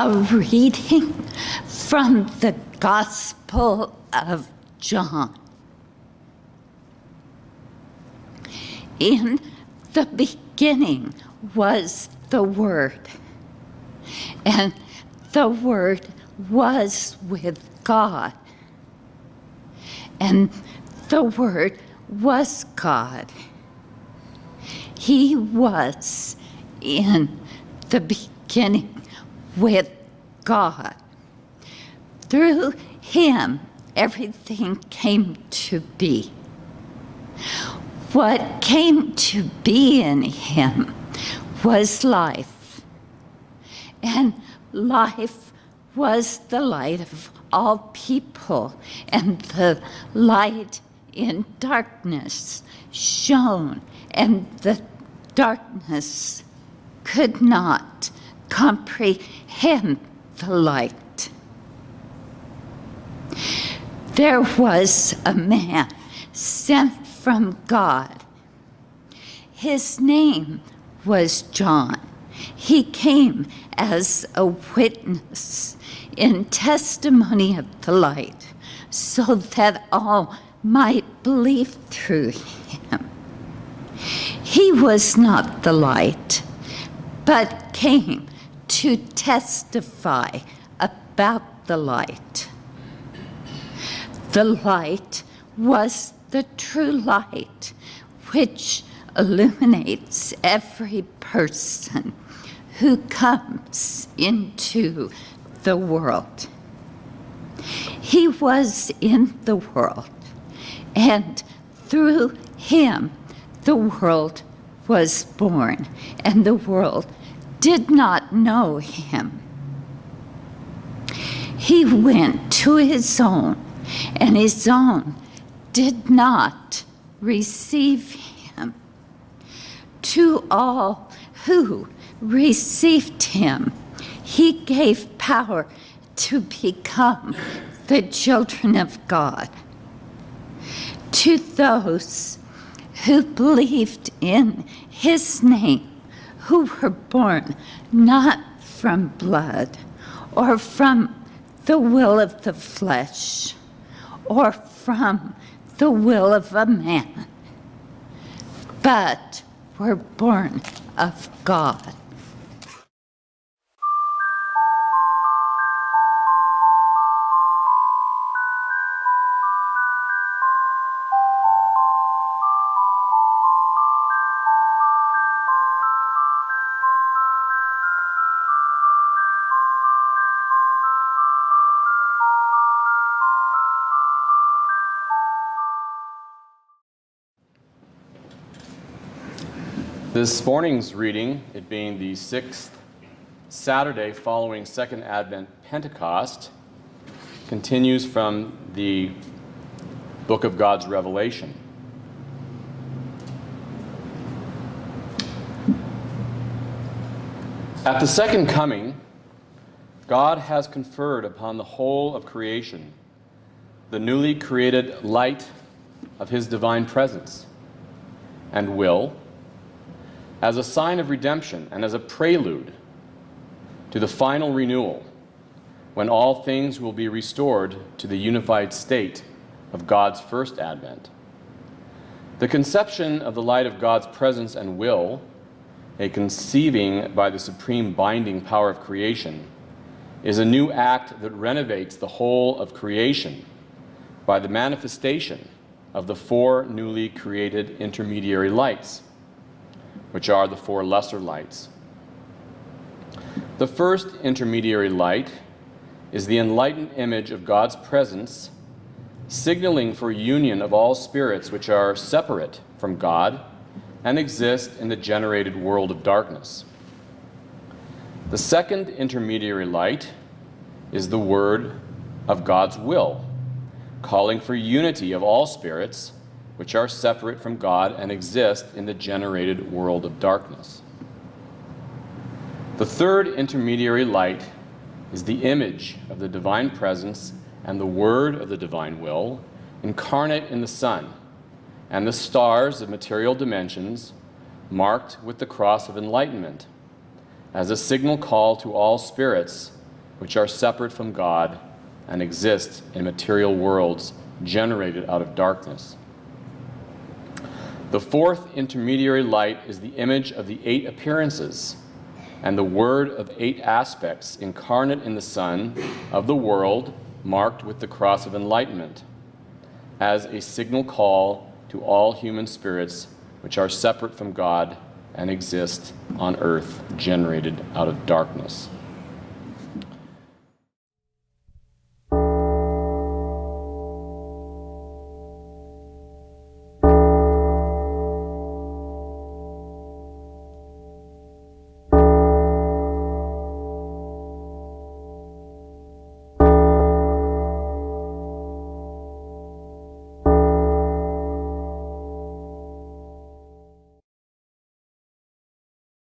A reading from the Gospel of John. In the beginning was the Word, and the Word was with God, and the Word was God. He was in the beginning with God. Through him, everything came to be. What came to be in him was life, and life was the light of all people, and the light in darkness shone, and the darkness could not comprehend the light. There was a man sent from God. His name was John. He came as a witness in testimony of the light, so that all might believe through him. He was not the light, but came to testify about the light. The light was the true light, which illuminates every person who comes into the world. He was in the world, and through him the world was born, and the world did not know him. He went to his own, and his own did not receive him. To all who received him, he gave power to become the children of God. To those who believed in his name, who were born not from blood, or from the will of the flesh, or from the will of a man, but were born of God. This morning's reading, it being the 6th Saturday following Second Advent Pentecost, continues from the book of God's Revelation. At the second coming, God has conferred upon the whole of creation the newly created light of his divine presence, and will, as a sign of redemption and as a prelude to the final renewal, when all things will be restored to the unified state of God's first advent. The conception of the light of God's presence and will, a conceiving by the supreme binding power of creation, is a new act that renovates the whole of creation by the manifestation of the four newly created intermediary lights, which are the four lesser lights. The first intermediary light is the enlightened image of God's presence, signaling for union of all spirits which are separate from God and exist in the generated world of darkness. The second intermediary light is the word of God's will, calling for unity of all spirits which are separate from God and exist in the generated world of darkness. The third intermediary light is the image of the divine presence and the word of the divine will, incarnate in the sun, and the stars of material dimensions, marked with the cross of enlightenment, as a signal call to all spirits which are separate from God and exist in material worlds generated out of darkness. The fourth intermediary light is the image of the 8 appearances and the word of 8 aspects incarnate in the Son of the world, marked with the cross of enlightenment, as a signal call to all human spirits which are separate from God and exist on earth, generated out of darkness.